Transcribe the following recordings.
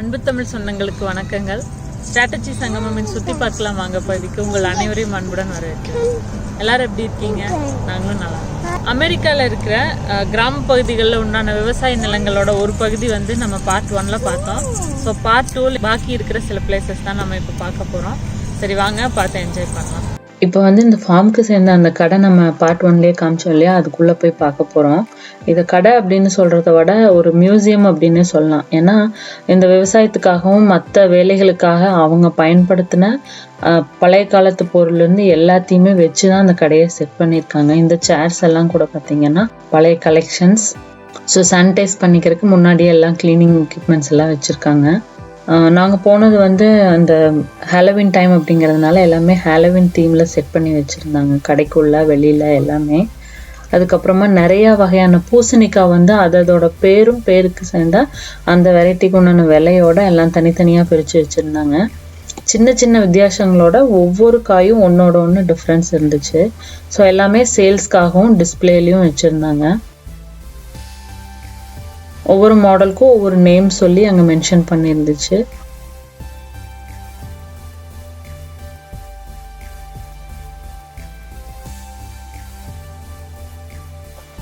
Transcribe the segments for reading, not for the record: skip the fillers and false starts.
அன்பு தமிழ் சொந்தங்களுக்கு வணக்கங்கள். ஸ்ட்ராட்டஜி சங்கமமின் சுற்றி பார்க்கலாம் வாங்க பகுதிக்கு உங்கள் அனைவரையும் அன்புடன் வரவேற்கிறேன். எல்லாரும் எப்படி இருக்கீங்க? நாங்களும் நல்லா. அமெரிக்காவில் இருக்கிற கிராம பகுதிகளில் உண்டான விவசாய நிலங்களோட ஒரு பகுதி வந்து நம்ம பார்ட் 1ல பார்த்தோம். ஸோ பார்ட் 2 பாக்கி இருக்கிற சில பிளேசஸ் தான் நம்ம இப்போ பார்க்க போகிறோம். சரி வாங்க பார்த்து என்ஜாய் பண்ணலாம். இப்போ வந்து இந்த ஃபார்முக்கு சேர்ந்த அந்த கடை நம்ம பார்ட் 1லேயே காமிச்சோம் இல்லையா, அதுக்குள்ளே போய் பார்க்க போகிறோம். இதை கடை அப்படின்னு சொல்கிறத விட ஒரு மியூசியம் அப்படின்னு சொல்லலாம். ஏன்னா இந்த விவசாயத்துக்காகவும் மற்ற வேலைகளுக்காக அவங்க பயன்படுத்தின பழைய காலத்து பொருள்லேருந்து எல்லாத்தையுமே வச்சு தான் அந்த கடையை செட் பண்ணியிருக்காங்க. இந்த சேர்ஸ் எல்லாம் கூட பார்த்திங்கன்னா பழைய கலெக்ஷன்ஸ். ஸோ சானிடைஸ் பண்ணிக்கிறதுக்கு முன்னாடியே எல்லாம் க்ளீனிங் எக்யூப்மெண்ட்ஸ் எல்லாம் வச்சுருக்காங்க. நாங்கள் போனது வந்து அந்த ஹாலோவின் டைம் அப்படிங்கிறதுனால எல்லாமே ஹாலோவின் தீமில் செட் பண்ணி வச்சுருந்தாங்க, கடைக்குள்ளே வெளியில் எல்லாமே. அதுக்கப்புறமா நிறையா வகையான பூசணிக்காய் வந்து அதோட பேருக்கு சேர்ந்தா அந்த வெரைட்டிக்கு உண்டான விலையோட எல்லாம் தனித்தனியாக பிரித்து வச்சுருந்தாங்க. சின்ன சின்ன வித்தியாசங்களோட ஒவ்வொரு காயும் ஒன்றோட ஒன்று டிஃப்ரென்ஸ் இருந்துச்சு. ஸோ எல்லாமே சேல்ஸ்க்காகவும் டிஸ்பிளேலையும் வச்சுருந்தாங்க. ஒவ்வொரு மாடலுக்கும் ஒவ்வொரு நேம் சொல்லி அங்கே மென்ஷன் பண்ணியிருந்துச்சு.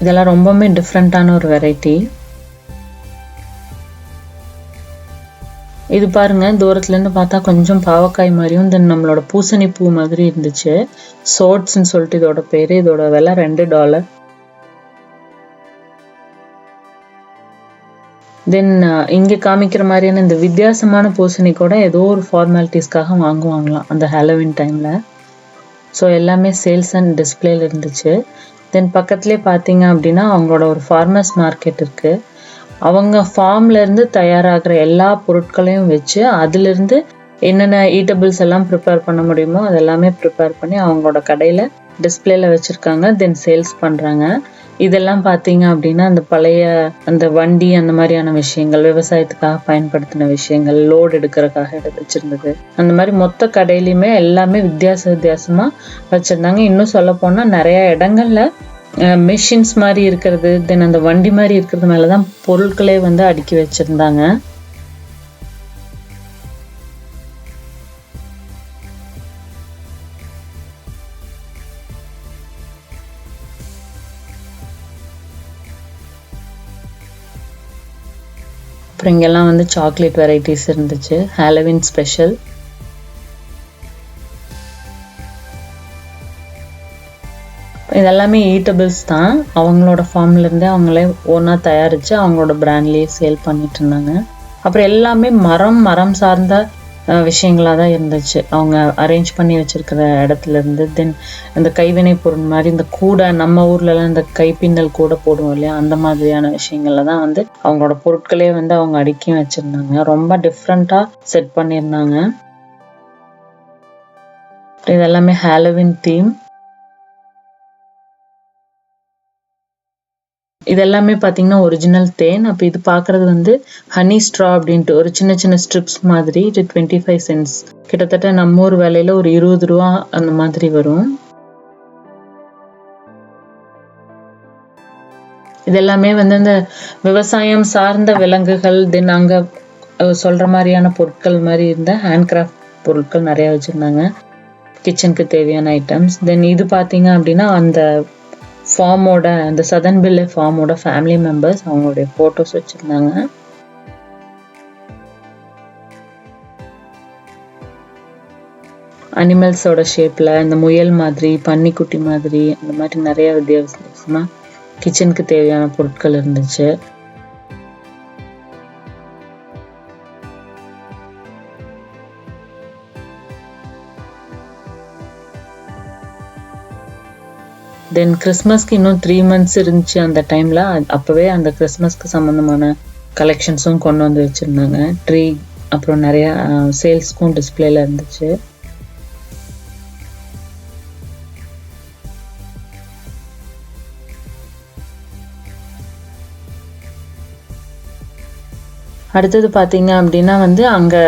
இதெல்லாம் ரொம்பவுமே டிஃப்ரெண்ட்டான ஒரு வெரைட்டி. இது பாருங்க, தூரத்துலேருந்து பார்த்தா கொஞ்சம் பாவக்காய் மாதிரியும் தென் நம்மளோட பூசணி பூ மாதிரி இருந்துச்சு. சோட்ஸ்ன்னு சொல்லிட்டு இதோட பேர். இதோட விலை $2. தென் இங்கே காமிக்கிற மாதிரியான இந்த வித்தியாசமான பூசணி கூட ஏதோ ஒரு ஃபார்மாலிட்டிஸ்க்காக வாங்குவாங்களாம் அந்த ஹாலோவின் டைமில். ஸோ எல்லாமே சேல்ஸ் அண்ட் டிஸ்பிளேல இருந்துச்சு. தென் பக்கத்துலேயே பார்த்தீங்க அப்படின்னா அவங்களோட ஒரு ஃபார்மர்ஸ் மார்க்கெட் இருக்குது. அவங்க ஃபார்ம்லேருந்து தயாராகிற எல்லா பொருட்களையும் வச்சு அதிலிருந்து என்னென்ன ஈட்டபிள்ஸ் எல்லாம் ப்ரிப்பேர் பண்ண முடியுமோ அதெல்லாமே ப்ரிப்பேர் பண்ணி அவங்களோட கடையில் டிஸ்பிளேல வச்சுருக்காங்க. தென் சேல்ஸ் பண்ணுறாங்க. இதெல்லாம் பார்த்தீங்க அப்படின்னா அந்த பழைய அந்த வண்டி அந்த மாதிரியான விஷயங்கள், விவசாயத்துக்காக பயன்படுத்தின விஷயங்கள், லோடு எடுக்கிறதுக்காக எடுத்து வச்சுருந்தது. அந்த மாதிரி மொத்த கடையிலையுமே எல்லாமே வித்தியாசமாக வச்சுருந்தாங்க. இன்னும் சொல்ல போனால் நிறையா இடங்கள்ல மிஷின்ஸ் மாதிரி இருக்கிறது, தென் அந்த வண்டி மாதிரி இருக்கிறது மேலே தான் பொருட்களே வந்து அடுக்கி வச்சுருந்தாங்க. அப்புறம் இங்கெல்லாம் வந்து சாக்லேட் வெரைட்டிஸ் இருந்துச்சு, ஹாலோவின் ஸ்பெஷல். இதெல்லாமே ஈட்டபிள்ஸ் தான். அவங்களோட ஃபார்ம்லேருந்தே அவங்களே ஓனாக தயாரித்து அவங்களோட பிராண்ட்லேயே சேல் பண்ணிட்டு இருந்தாங்க. அப்புறம் எல்லாமே மரம் சார்ந்த விஷயங்களாக தான் இருந்துச்சு. அவங்க அரேஞ்ச் பண்ணி வச்சுருக்கிற இடத்துலேருந்து தென் இந்த கைவினை பொருள் மாதிரி இந்த கூடை, நம்ம ஊர்லலாம் இந்த கைப்பின்னல் கூட போடுவோம் இல்லையா, அந்த மாதிரியான விஷயங்கள்ல தான் வந்து அவங்களோட பொருட்களே வந்து அவங்க அடுக்கியும் வச்சுருந்தாங்க. ரொம்ப டிஃப்ரெண்ட்டாக செட் பண்ணியிருந்தாங்க. இதெல்லாமே ஹாலோவின் தீம். இதெல்லாமே பார்த்தீங்கன்னா ஒரிஜினல் தேன். அப்போ இது பார்க்குறது வந்து ஹனி ஸ்ட்ரா அப்படின்ட்டு ஒரு சின்ன சின்ன ஸ்ட்ரிப்ஸ் மாதிரி. இது 25 cents, கிட்டத்தட்ட நம்ம ஊர் விலையில ஒரு 20 ரூபா அந்த மாதிரி வரும். இதெல்லாமே வந்து இந்த விவசாயம் சார்ந்த விலங்குகள், தென் அங்கே சொல்கிற மாதிரியான பொருட்கள் மாதிரி இருந்த ஹேண்ட்கிராஃப்ட் பொருட்கள் நிறையா வச்சுருந்தாங்க, கிச்சனுக்கு தேவையான ஐட்டம்ஸ். தென் இது பார்த்தீங்க அப்படின்னா அந்த ஃபார்மோட, அந்த சதன் பில்லே ஃபார்மோட ஃபேமிலி மெம்பர்ஸ் அவங்களுடைய ஃபோட்டோஸ் வச்சுருந்தாங்க. அனிமல்ஸோட ஷேப்பில் இந்த முயல் மாதிரி, பன்னிக்குட்டி மாதிரி, அந்த மாதிரி நிறைய வித்தியாசமாக கிச்சனுக்கு தேவையான பொருட்கள் இருந்துச்சு. தென் கிறிஸ்மஸ்க்கு இன்னும் 3 months இருந்துச்சு அந்த டைமில். அப்போவே அந்த கிறிஸ்மஸ்க்கு சம்மந்தமான கலெக்ஷன்ஸும் கொண்டு வந்து வச்சுருந்தாங்க. ட்ரீ அப்புறம் நிறையா சேல்ஸ்க்கும் டிஸ்பிளேல இருந்துச்சு. அடுத்தது பார்த்தீங்க அப்படின்னா வந்து அங்கே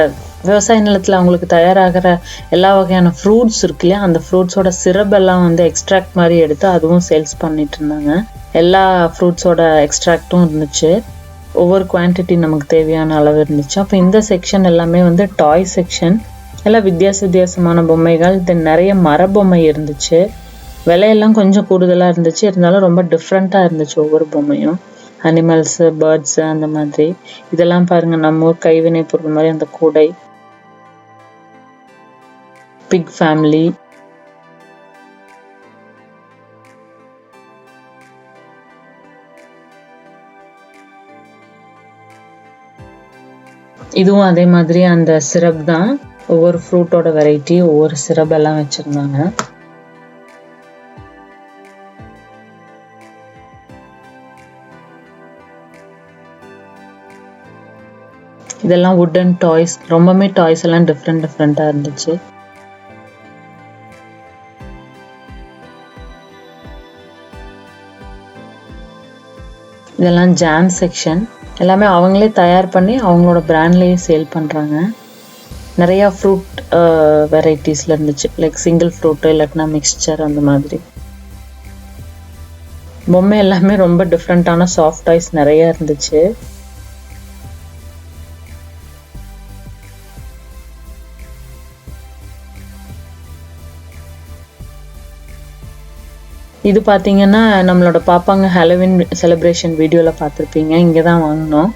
விவசாய நிலத்தில் அவங்களுக்கு தயாராகிற எல்லா வகையான ஃப்ரூட்ஸ் இருக்கு இல்லையா, அந்த ஃப்ரூட்ஸோட சிரப் எல்லாம் வந்து எக்ஸ்ட்ராக்ட் மாதிரி எடுத்து அதுவும் சேல்ஸ் பண்ணிட்டு இருந்தாங்க. எல்லா ஃப்ரூட்ஸோட எக்ஸ்ட்ராக்டும் இருந்துச்சு. ஒவ்வொரு குவான்டிட்டி நமக்கு தேவையான அளவு இருந்துச்சு. அப்போ இந்த செக்ஷன் எல்லாமே வந்து டாய் செக்ஷன், எல்லாம் வித்தியாசமான பொம்மைகள். தென் நிறைய மரபொம்மை இருந்துச்சு. விலையெல்லாம் கொஞ்சம் கூடுதலாக இருந்துச்சு, இருந்தாலும் ரொம்ப டிஃப்ரெண்ட்டாக இருந்துச்சு ஒவ்வொரு பொம்மையும். அனிமல்ஸு, பேர்ட்ஸு அந்த மாதிரி. இதெல்லாம் பாருங்கள், நம்ம ஊர் கைவினை பொருள் மாதிரி அந்த கூடை, பிக் ஃபேமிலி. இதுவும் அதே மாதிரி அந்த சிரப் தான். ஒவ்வொரு ஃப்ரூட்டோட வெரைட்டி, ஒவ்வொரு சிரப் எல்லாம் வச்சுருந்தாங்க. இதெல்லாம் வுட்டன் டாய்ஸ். ரொம்பவே டாய்ஸ் எல்லாம் டிஃப்ரெண்ட்டாக இருந்துச்சு. இதெல்லாம் ஜாம் செக்ஷன். எல்லாமே அவங்களே தயார் பண்ணி அவங்களோட பிராண்ட்லேயே சேல் பண்ணுறாங்க. நிறையா ஃப்ரூட் வெரைட்டிஸில் இருந்துச்சு, லைக் சிங்கிள் ஃப்ரூட்டு இல்லாட்டினா மிக்சர் அந்த மாதிரி. பொம்மை எல்லாமே ரொம்ப டிஃப்ரெண்ட்டான சாஃப்ட் டாய்ஸ் நிறையா இருந்துச்சு. இது பார்த்தீங்கன்னா நம்மளோட பாப்பாங்க ஹாலோவின் செலிப்ரேஷன் வீடியோவில் பார்த்துருப்பீங்க. இங்கே தான் வாங்கினோம்.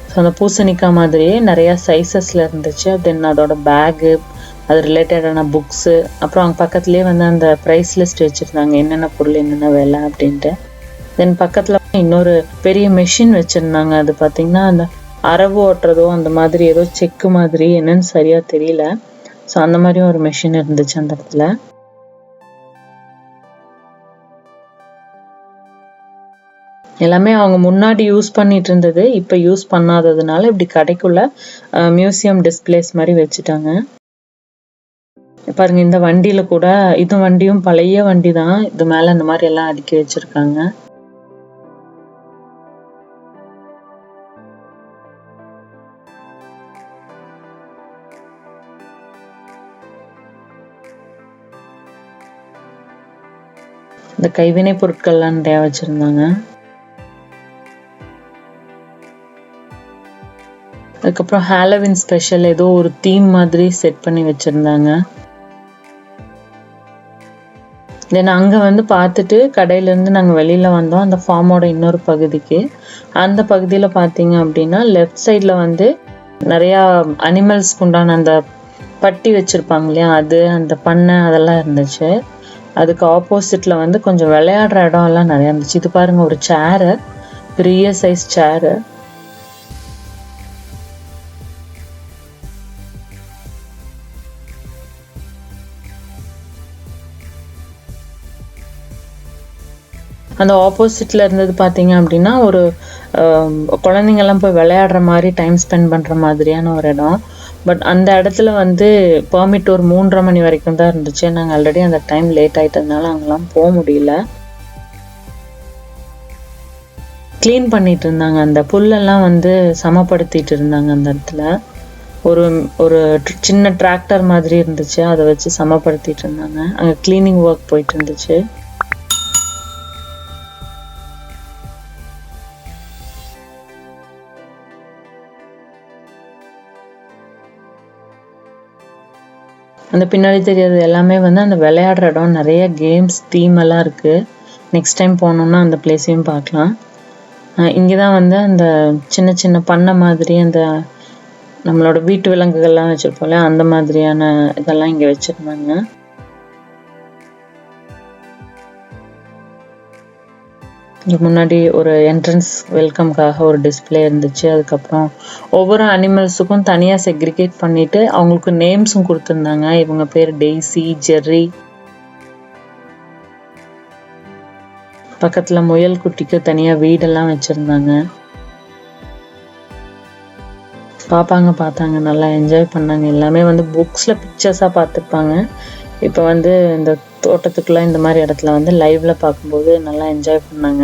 ஸோ அந்த பூசணிக்காய் மாதிரியே நிறையா சைஸஸில் இருந்துச்சு. தென் அதோட பேகு, அது ரிலேட்டடான புக்ஸு, அப்புறம் அங்கே பக்கத்துலேயே வந்து அந்த ப்ரைஸ் லிஸ்ட் வச்சுருந்தாங்க, என்னென்ன பொருள் என்னென்ன விலை அப்படின்ட்டு. தென் பக்கத்தில் இன்னொரு பெரிய மெஷின் வச்சுருந்தாங்க. அது பார்த்திங்கன்னா அந்த அரவு ஓட்டுறதோ அந்த மாதிரி ஏதோ செக்கு மாதிரி, என்னன்னு சரியாக தெரியல. ஸோ அந்த மாதிரியும் ஒரு மெஷின் இருந்துச்சு அந்த இடத்துல. எல்லாமே அவங்க முன்னாடி யூஸ் பண்ணிட்டு இருந்தது, இப்போ யூஸ் பண்ணாததுனால இப்படி கடைக்குள்ள மியூசியம் டிஸ்பிளேஸ் மாதிரி வச்சுட்டாங்க. பாருங்க, இந்த வண்டியில கூட, இது வண்டியும் பழைய வண்டி தான். இது மேல இந்த மாதிரி எல்லாம் அடுக்கி வச்சிருக்காங்க. இந்த கைவினை பொருட்கள்லாம் நிறைய வச்சிருந்தாங்க. அதுக்கப்புறம் ஹாலோவின் ஸ்பெஷல் ஏதோ ஒரு தீம் மாதிரி செட் பண்ணி வச்சுருந்தாங்க. தென் அங்கே வந்து பார்த்துட்டு கடையிலேருந்து நாங்கள் வெளியில் வந்தோம் அந்த ஃபார்மோட இன்னொரு பகுதிக்கு. அந்த பகுதியில் பார்த்தீங்க அப்படின்னா லெஃப்ட் சைடில் வந்து நிறையா அனிமல்ஸ்க்கு உண்டான அந்த பட்டி வச்சுருப்பாங்க இல்லையா, அது அந்த பண்ணை அதெல்லாம் இருந்துச்சு. அதுக்கு ஆப்போசிட்டில் வந்து கொஞ்சம் விளையாடுற இடம் எல்லாம் நிறையா இருந்துச்சு. இது பாருங்கள், ஒரு சேரு, பெரிய சைஸ் சேரு. அந்த ஆப்போசிட்டில் இருந்தது பார்த்தீங்க அப்படின்னா ஒரு குழந்தைங்கள்லாம் போய் விளையாடுற மாதிரி, டைம் ஸ்பெண்ட் பண்ணுற மாதிரியான ஒரு இடம். பட் அந்த இடத்துல வந்து பெர்மிட் ஒரு 3:30 மணி வரைக்கும் தான் இருந்துச்சு. நாங்கள் ஆல்ரெடி அந்த டைம் லேட் ஆகிட்டதுனால அங்கெல்லாம் போக முடியல. க்ளீன் பண்ணிட்டு இருந்தாங்க, அந்த புல்லெல்லாம் வந்து சமப்படுத்திட்டு இருந்தாங்க அந்த இடத்துல. ஒரு சின்ன டிராக்டர் மாதிரி இருந்துச்சு, அதை வச்சு சமப்படுத்திட்டு இருந்தாங்க. அங்கே க்ளீனிங் ஒர்க் போயிட்டு இருந்துச்சு. அந்த பின்னாடி தெரியாது எல்லாமே வந்து அந்த விளையாடுற இடம், நிறைய கேம்ஸ் தீம் எல்லாம் இருக்குது. நெக்ஸ்ட் டைம் போனோம்னா அந்த பிளேஸையும் பார்க்கலாம். இங்கே தான் வந்து அந்த சின்ன சின்ன பண்ணை மாதிரி அந்த நம்மளோட வீட்டு விலங்குகள்லாம் வச்சுருப்போம்ல, அந்த மாதிரியான இதெல்லாம் இங்கே வச்சுருந்தாங்க. இங்கே முன்னாடி ஒரு என்ட்ரன்ஸ் வெல்கம்காக ஒரு டிஸ்பிளே இருந்துச்சு. அதுக்கப்புறம் ஒவ்வொரு அனிமல்ஸுக்கும் தனியாக செக்ரிகேட் பண்ணிவிட்டு அவங்களுக்கு நேம்ஸும் கொடுத்துருந்தாங்க. இவங்க பேர் டெய்ஸி, ஜெர்ரி. பக்கத்தில் முயல் குட்டிக்கு தனியாக வீடெல்லாம் வச்சுருந்தாங்க. பார்த்தாங்க, நல்லா என்ஜாய் பண்ணாங்க. எல்லாமே வந்து புக்ஸில் பிக்சர்ஸாக பார்த்துருப்பாங்க. இப்போ வந்து இந்த தோட்டத்துக்குள்ளே இந்த மாதிரி இடத்துல வந்து லைவ்ல பார்க்கும்போது நல்லா என்ஜாய் பண்ணாங்க.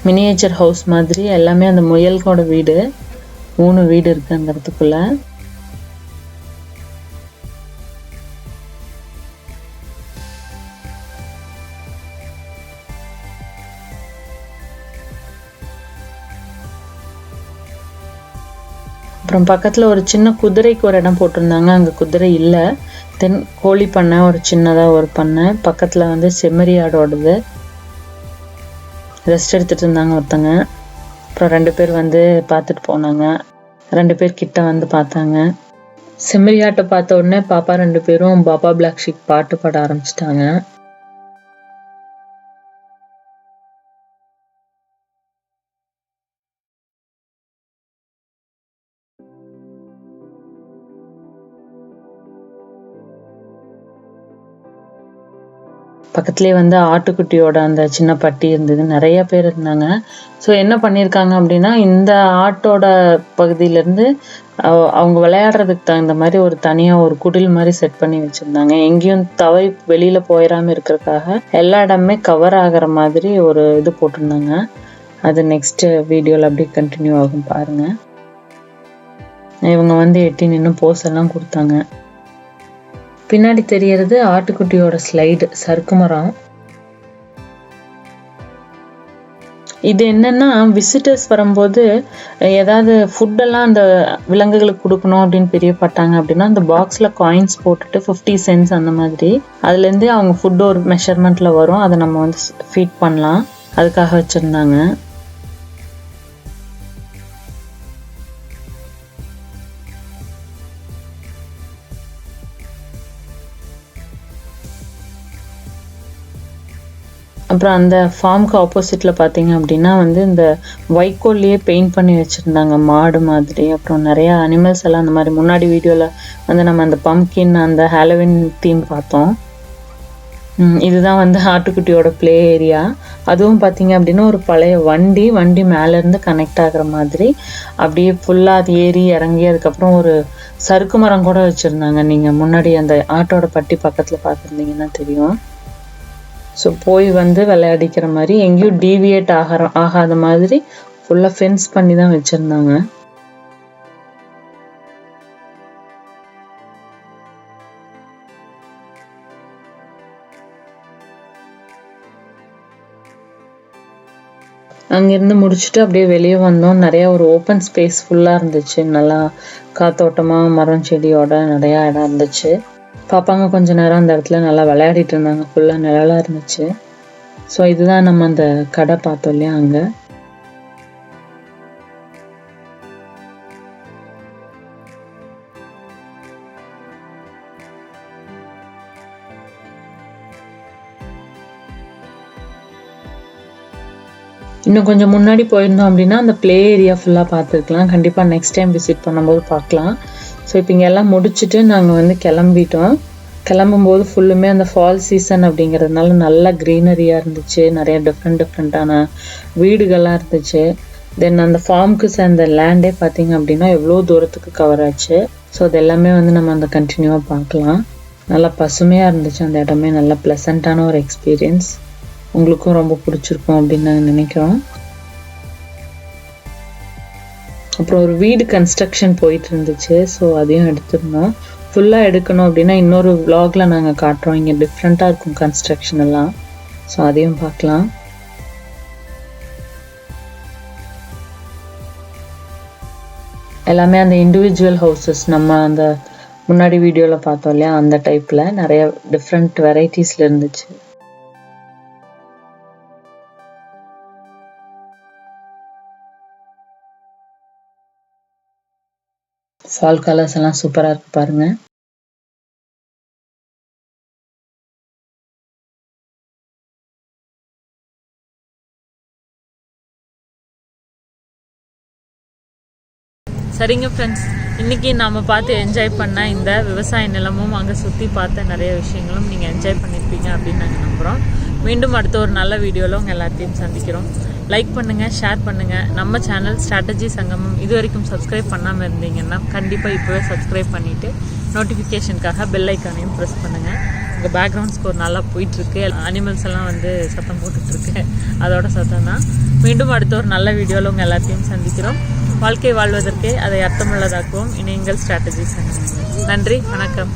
மினியேச்சர் ஹவுஸ் மாதிரி எல்லாமே அந்த முயல்கோட வீடு, 3 வீடு இருக்கு அந்த இடத்துக்குள்ள. அப்புறம் பக்கத்தில் ஒரு சின்ன குதிரைக்கு ஒரு இடம் போட்டிருந்தாங்க, அங்கே குதிரை இல்லை. தென் கோழி பண்ணை ஒரு சின்னதாக ஒரு பண்ணை, பக்கத்தில் வந்து செம்மறியாடோடது. ரெஸ்ட் எடுத்துகிட்டு இருந்தாங்க ஒருத்தங்க. அப்புறம் 2 பேர் வந்து பார்த்துட்டு போனாங்க. 2 பேர் கிட்ட வந்து பார்த்தாங்க. செம்மறியாட்டை பார்த்த உடனே பாப்பா 2 பேரும் பாபா பிளாக் ஷீப் பாட்டு பாட ஆரம்பிச்சிட்டாங்க. பக்கத்துலேயே வந்து ஆட்டுக்குட்டியோட அந்த சின்ன பட்டி இருந்தது, நிறைய பேர் இருந்தாங்க. ஸோ என்ன பண்ணியிருக்காங்க அப்படின்னா, இந்த ஆட்டோட பகுதியிலேருந்து அவங்க விளையாடுறதுக்கு தகுந்த மாதிரி ஒரு தனியாக ஒரு குடில் மாதிரி செட் பண்ணி வச்சுருந்தாங்க. எங்கேயும் தவறி வெளியில் போயிடாமல் இருக்கிறதுக்காக எல்லா இடமே கவர் ஆகிற மாதிரி ஒரு இது போட்டிருந்தாங்க. அது நெக்ஸ்ட் வீடியோவில் அப்படியே கண்டினியூ ஆகும் பாருங்கள். இவங்க வந்து எட்டி நின்று போஸ் எல்லாம் கொடுத்தாங்க. பின்னாடி தெரியறது ஆட்டுக்குட்டியோட ஸ்லைடு, சறுக்கு மரம். இது என்னன்னா, விசிட்டர்ஸ் வரும்போது ஏதாவது ஃபுட்டெல்லாம் அந்த விலங்குகளுக்கு கொடுக்கணும் அப்படின்னு பிரியப்பட்டாங்க அப்படின்னா அந்த பாக்ஸில் காயின்ஸ் போட்டுட்டு 50 cents அந்த மாதிரி அதுலேருந்தே அவங்க ஃபுட்டு ஒரு மெஷர்மெண்ட்டில் வரும், அதை நம்ம வந்து ஃபீட் பண்ணலாம், அதுக்காக வச்சுருந்தாங்க. அப்புறம் அந்த ஃபார்முக்கு ஆப்போசிட்டில் பார்த்தீங்க அப்படின்னா வந்து இந்த வைக்கோல்லையே பெயிண்ட் பண்ணி வச்சுருந்தாங்க மாடு மாதிரி. அப்புறம் நிறையா அனிமல்ஸ் எல்லாம் அந்த மாதிரி முன்னாடி வீடியோவில் வந்து நம்ம அந்த பம்ப்கின் அந்த ஹாலோவின் தீம் பார்த்தோம். இதுதான் வந்து ஆட்டுக்குட்டியோட ப்ளே ஏரியா. அதுவும் பார்த்தீங்க அப்படின்னா ஒரு பழைய வண்டி மேலேருந்து கனெக்ட் ஆகிற மாதிரி அப்படியே ஃபுல்லாக அது ஏறி இறங்கி அதுக்கப்புறம் ஒரு சறுக்கு மரம் கூட வச்சுருந்தாங்க. நீங்கள் முன்னாடி அந்த ஆட்டோட பட்டி பக்கத்தில் பார்த்துருந்தீங்கன்னா தெரியும். ஸோ போய் வந்து விளையாடிக்கிற மாதிரி எங்கேயும் டீவியேட் ஆகாத மாதிரி ஃபுல்லாக ஃபென்ஸ் பண்ணி தான் வச்சுருந்தாங்க. அங்கேருந்து முடிச்சுட்டு அப்படியே வெளியே வந்தோம். நிறையா ஒரு ஓப்பன் ஸ்பேஸ் ஃபுல்லாக இருந்துச்சு, நல்லா காத்தோட்டமாக மரம் செடியோட நிறையா இடம் இருந்துச்சு. பாப்பாங்க கொஞ்ச நேரம் அந்த இடத்துல நல்லா விளையாடிட்டு இருந்தாங்க, ஃபுல்லாக நிழலாக இருந்துச்சு. ஸோ இதுதான் நம்ம அந்த கடை பார்த்தோம் இல்லையா, அங்கே. இன்னும் கொஞ்சம் முன்னாடி போயிருந்தோம் அப்படின்னா அந்த ப்ளே ஏரியா ஃபுல்லாக பார்த்துருக்கலாம். கண்டிப்பாக நெக்ஸ்ட் டைம் விசிட் பண்ணும்போது பார்க்கலாம். ஸோ இப்போ இங்கே எல்லாம் முடிச்சுட்டு நாங்கள் வந்து கிளம்பிட்டோம். கிளம்பும்போது ஃபுல்லுமே அந்த ஃபால் சீசன் அப்படிங்கிறதுனால நல்லா க்ரீனரியாக இருந்துச்சு, நிறைய டிஃப்ரெண்ட்டான வீடுகள்லாம் இருந்துச்சு. தென் அந்த ஃபார்முக்கு சேர்ந்த லேண்டே பார்த்திங்க அப்படின்னா எவ்வளோ தூரத்துக்கு கவர் ஆச்சு. ஸோ அது எல்லாமே வந்து நம்ம அந்த கண்டினியூவாக பார்க்கலாம். நல்லா பசுமையாக இருந்துச்சு அந்த இடமே, நல்லா ப்ளசண்ட்டான ஒரு எக்ஸ்பீரியன்ஸ். உங்களுக்கும் ரொம்ப பிடிச்சிருக்கும் அப்படின்னு நாங்கள் நினைக்கிறோம். அப்புறம் ஒரு வீடு கன்ஸ்ட்ரக்ஷன் போயிட்டு இருந்துச்சு, ஸோ அதையும் எடுத்துருந்தோம். ஃபுல்லாக எடுக்கணும் அப்படின்னா இன்னொரு vlogல நாங்கள் காட்டுறோம். இங்கே டிஃப்ரெண்ட்டாக இருக்கும் கன்ஸ்ட்ரக்ஷன் எல்லாம், ஸோ அதையும் பார்க்கலாம். எல்லாமே அந்த இண்டிவிஜுவல் ஹவுசஸ் நம்ம அந்த முன்னாடி வீடியோவில் பார்த்தோம் இல்லையா, அந்த டைப்பில் நிறைய டிஃப்ரெண்ட் வெரைட்டிஸில் இருந்துச்சு. ஃபால் கலர்ஸ் எல்லாம் சூப்பராக இருக்கு பாருங்க. சரிங்க ஃப்ரெண்ட்ஸ், இன்றைக்கி நாம் பார்த்து என்ஜாய் பண்ண இந்த விவசாய நிலமும் அங்கே சுற்றி பார்த்த நிறைய விஷயங்களும் நீங்கள் என்ஜாய் பண்ணியிருப்பீங்க அப்படின்னு நாங்கள் நம்புகிறோம். மீண்டும் அடுத்த ஒரு நல்ல வீடியோவில் உங்கள் எல்லாத்தையும் சந்திக்கிறோம். லைக் பண்ணுங்கள், ஷேர் பண்ணுங்கள். நம்ம சேனல் ஸ்ட்ராட்டஜி சங்கமம் இது வரைக்கும் சப்ஸ்கிரைப் பண்ணாமல் இருந்தீங்கன்னா கண்டிப்பாக இப்போவே சப்ஸ்கிரைப் பண்ணிவிட்டு நோட்டிஃபிகேஷனுக்காக பெல் ஐக்கானையும் ப்ரெஸ் பண்ணுங்கள். இங்கே பேக்ரவுண்ட் ஸ்கோர் நல்லா போயிட்டுருக்கு, அனிமல்ஸ் எல்லாம் வந்து சத்தம் போட்டுட்ருக்கு, அதோட சத்தம் தான். மீண்டும் அடுத்த ஒரு நல்ல வீடியோவில் உங்கள் எல்லாத்தையும் சந்திக்கிறோம். வாழ்க்கை வாழ்வதற்கே அதை அர்த்தமுள்ளதாக்குவோம். இணையங்கள் ஸ்ட்ராட்டஜி சங்கமம். நன்றி, வணக்கம்.